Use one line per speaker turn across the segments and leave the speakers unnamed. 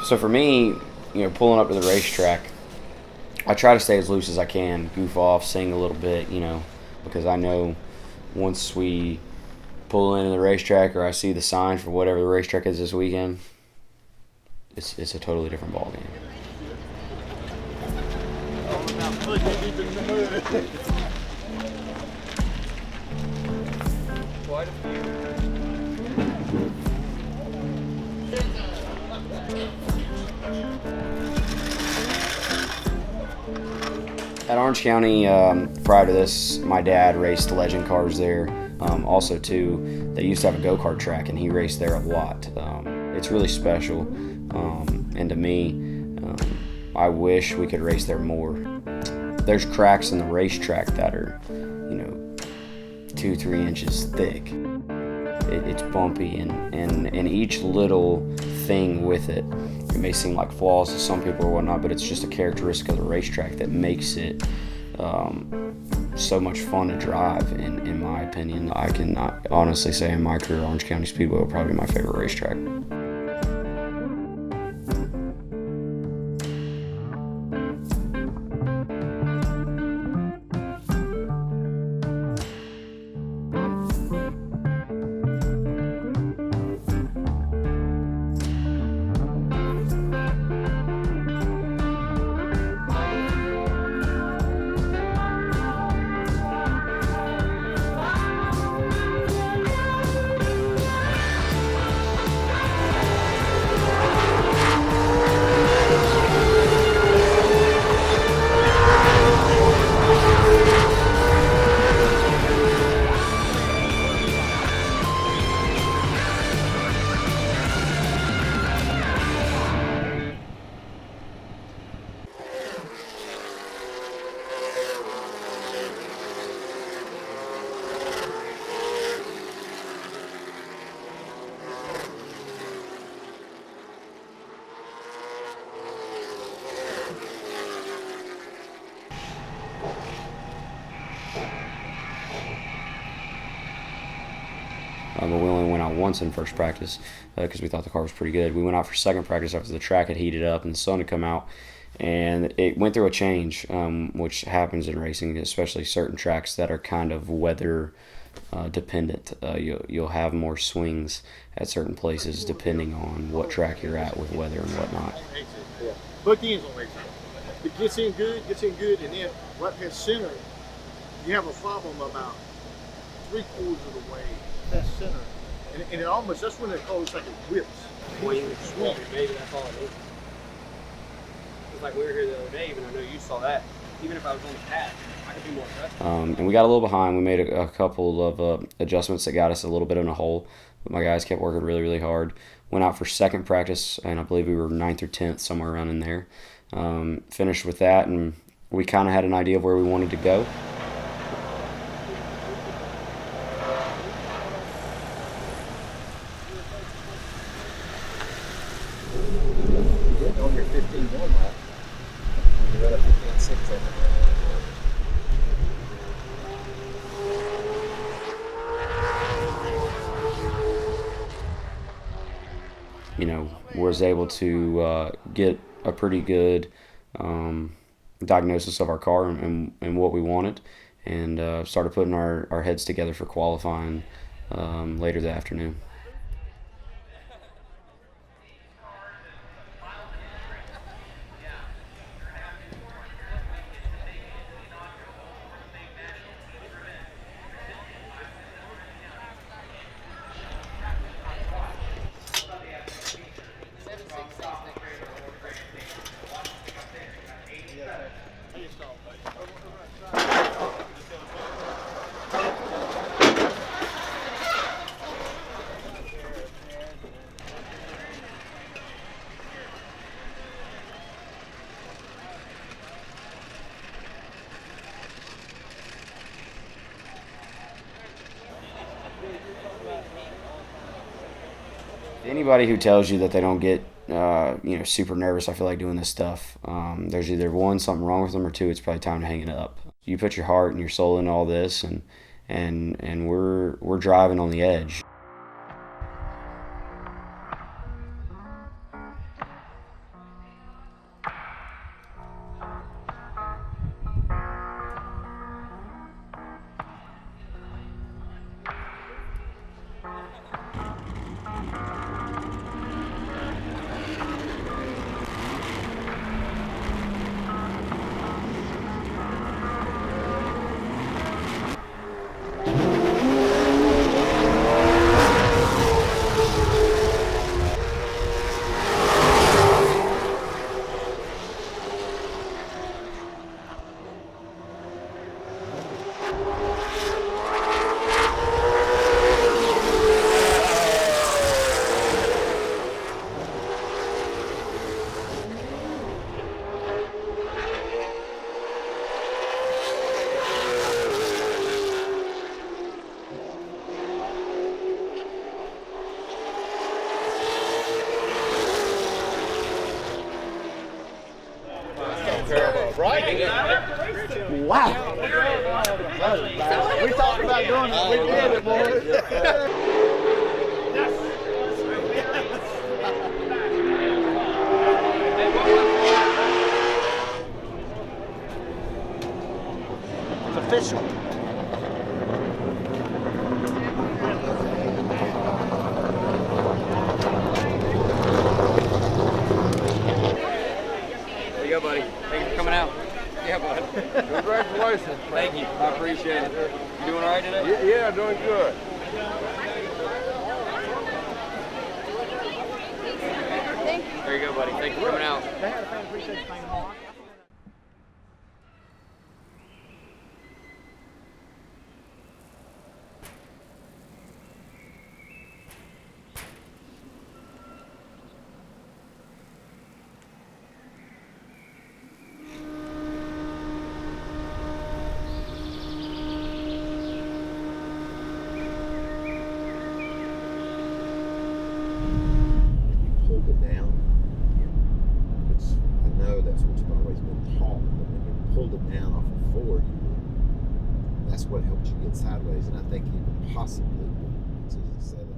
So for me, pulling up to the racetrack, I try to stay as loose as I can, goof off, sing a little bit, because I know once we pull into the racetrack or I see the sign for whatever the racetrack is this weekend, it's a totally different ballgame.
Quite a few.
At Orange County, prior to this, my dad raced legend cars there. Also, too, they used to have a go-kart track, and he raced there a lot. It's really special, and to me, I wish we could race there more. There's cracks in the racetrack that are, 2-3 inches thick. It's bumpy, and each little thing with it may seem like flaws to some people or whatnot, but it's just a characteristic of the racetrack that makes it so much fun to drive. In my opinion, I can honestly say in my career, Orange County Speedway will probably be my favorite racetrack. But we only went out once in first practice because we thought the car was pretty good. We went out for second practice after the track had heated up and the sun had come out, and it went through a change, which happens in racing, especially certain tracks that are kind of weather dependent. You'll have more swings at certain places depending on what track you're at with weather and whatnot.
Yeah. Both ends on race. It gets in good, and then right past center, you have a problem about 3/4 of the way past center. And it almost, that's when it goes like it whips.
Swing. Maybe that's all it is. It's like we were here the other day, even I know you saw that. Even if I was on the pad, I could be more aggressive.
And we got a little behind. We made a couple of adjustments that got us a little bit in a hole. But my guys kept working really, really hard. Went out for second practice, and I believe we were 9th or 10th, somewhere around in there. Finished with that, and we kind of had an idea of where we wanted to go.
On your 15-1 lap, you run a 15-6
Was able to get a pretty good diagnosis of our car and what we wanted, and started putting our heads together for qualifying later that afternoon. Anybody who tells you that they don't get super nervous, I feel like, doing this stuff, there's either one, something wrong with them, or two, it's probably time to hang it up. You put your heart and your soul into all this, and we're driving on the edge.
Right? Wow. We talked about doing it. We did it, boys. It's official.
There you go, buddy. Thank you for coming out. Yeah, bud.
Congratulations.
Thank you. I appreciate it. You doing all right today?
Yeah, doing good.
There you go, buddy. Thank you for coming out.
Hold it down. I know that's what you've always been taught, but when you pulled it down off of four, that's what helped you get sideways, and I think even possibly to seven.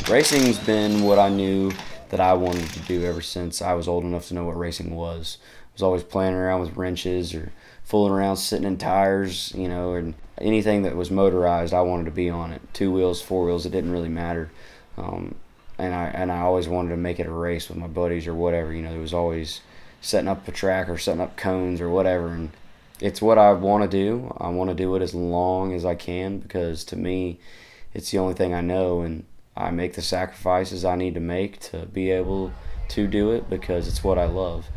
Racing's been what I knew that I wanted to do ever since I was old enough to know what racing was. I was always playing around with wrenches or fooling around sitting in tires, and anything that was motorized, I wanted to be on it. 2 wheels, 4 wheels, it didn't really matter. And I always wanted to make it a race with my buddies or whatever. There was always setting up a track or setting up cones or whatever. And it's what I want to do. I want to do it as long as I can because to me, it's the only thing I know. And I make the sacrifices I need to make to be able to do it because it's what I love.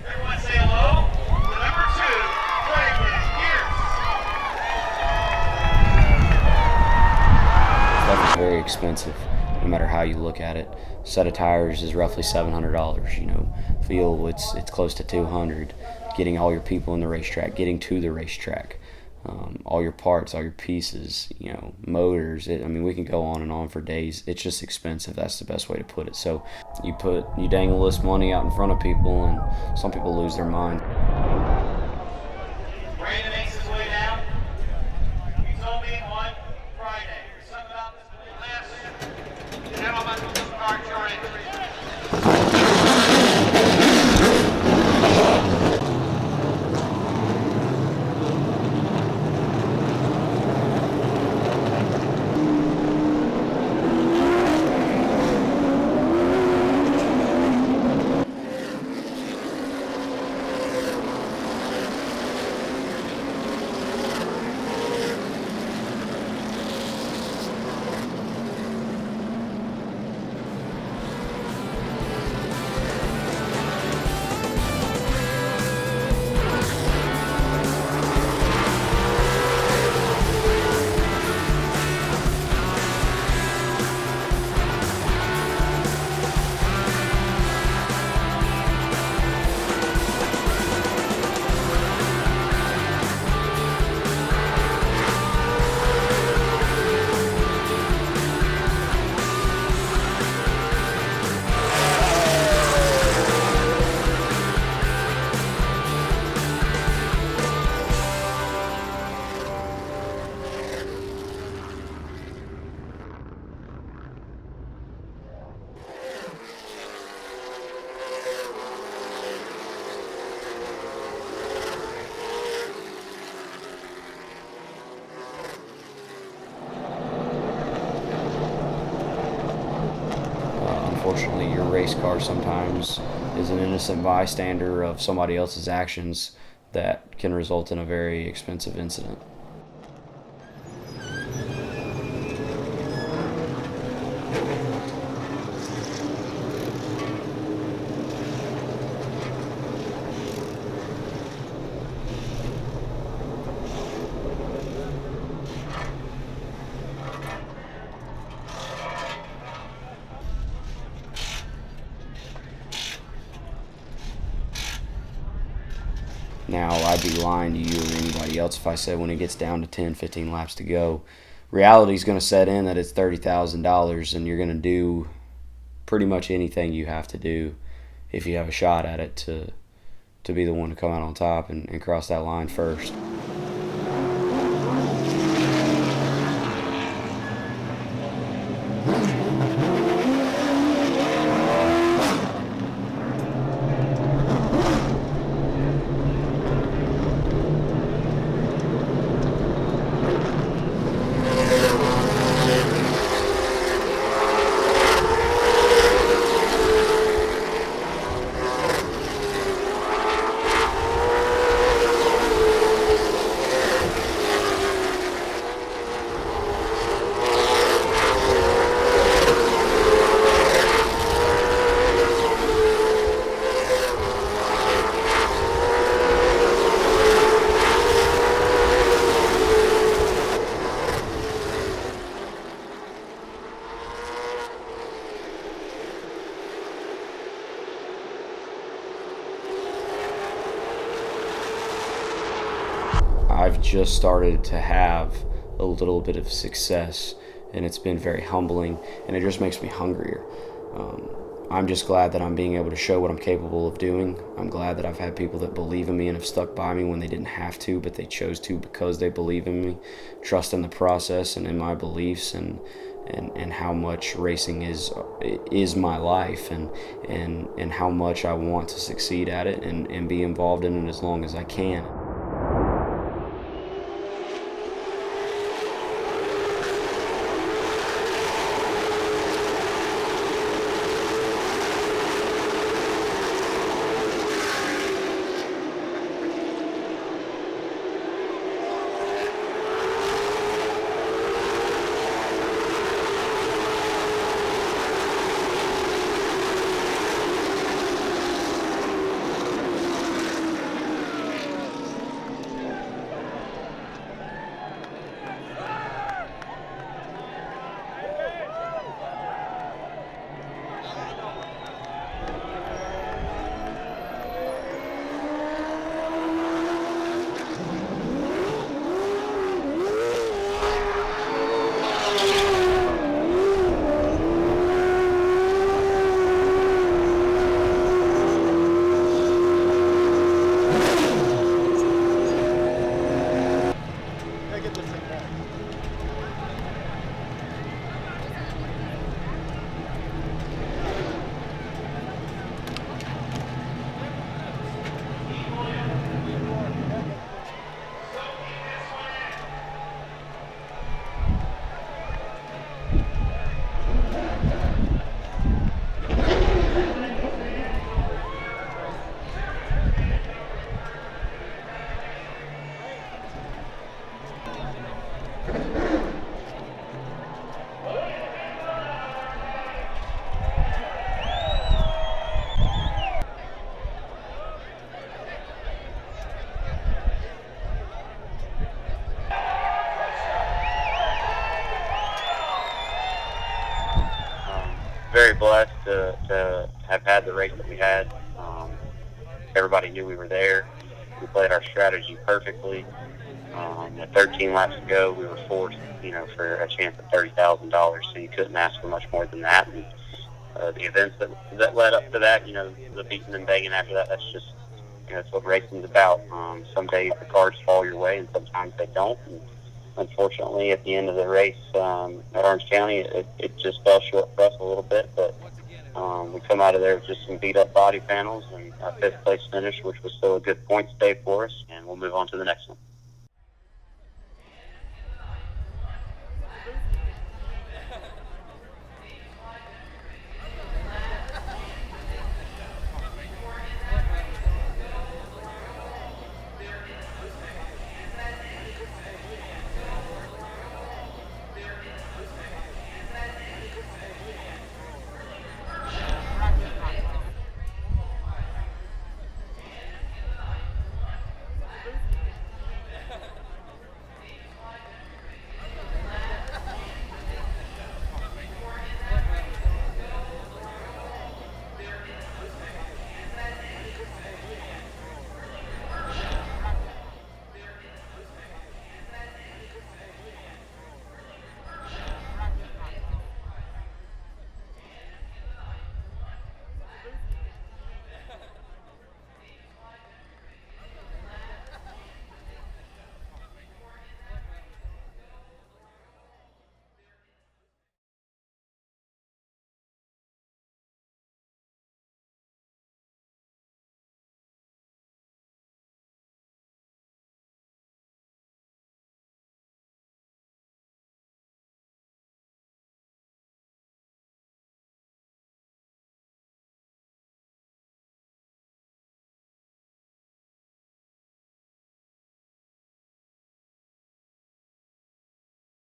Everyone say hello to number 2,
Stuff is very expensive, no matter how you look at it. A set of tires is roughly $700. Fuel, it's close to $200. Getting all your people in the racetrack, getting to the racetrack, all your parts, all your pieces, motors. We can go on and on for days. It's just expensive. That's the best way to put it. So you dangle this money out in front of people, and some people lose their mind.
Brandon makes his way down. He told me on Friday. There's something about this blue list. And how about those cards your entry?
Unfortunately, your race car sometimes is an innocent bystander of somebody else's actions. that can result in a very expensive incident. Now, I'd be lying to you or anybody else if I said when it gets down to 10, 15 laps to go, reality's going to set in that it's $30,000 and you're going to do pretty much anything you have to do if you have a shot at it to be the one to come out on top and cross that line first. I've just started to have a little bit of success, and it's been very humbling, and it just makes me hungrier. I'm just glad that I'm being able to show what I'm capable of doing. I'm glad that I've had people that believe in me and have stuck by me when they didn't have to, but they chose to because they believe in me, trust in the process and in my beliefs, and how much racing is my life, and how much I want to succeed at it and be involved in it as long as I can.
Very blessed to have had the race that we had. Everybody knew we were there. We played our strategy perfectly. With 13 laps to go, we were forced, for a chance at $30,000. So you couldn't ask for much more than that. And the events that led up to that, the beating and begging after that, that's just, that's what racing's about. Some days the cards fall your way, and sometimes they don't. And unfortunately, at the end of the race at Orange County, it just fell short for us a little bit. But we come out of there with just some beat-up body panels and a fifth-place finish, which was still a good points day for us, and we'll move on to the next one.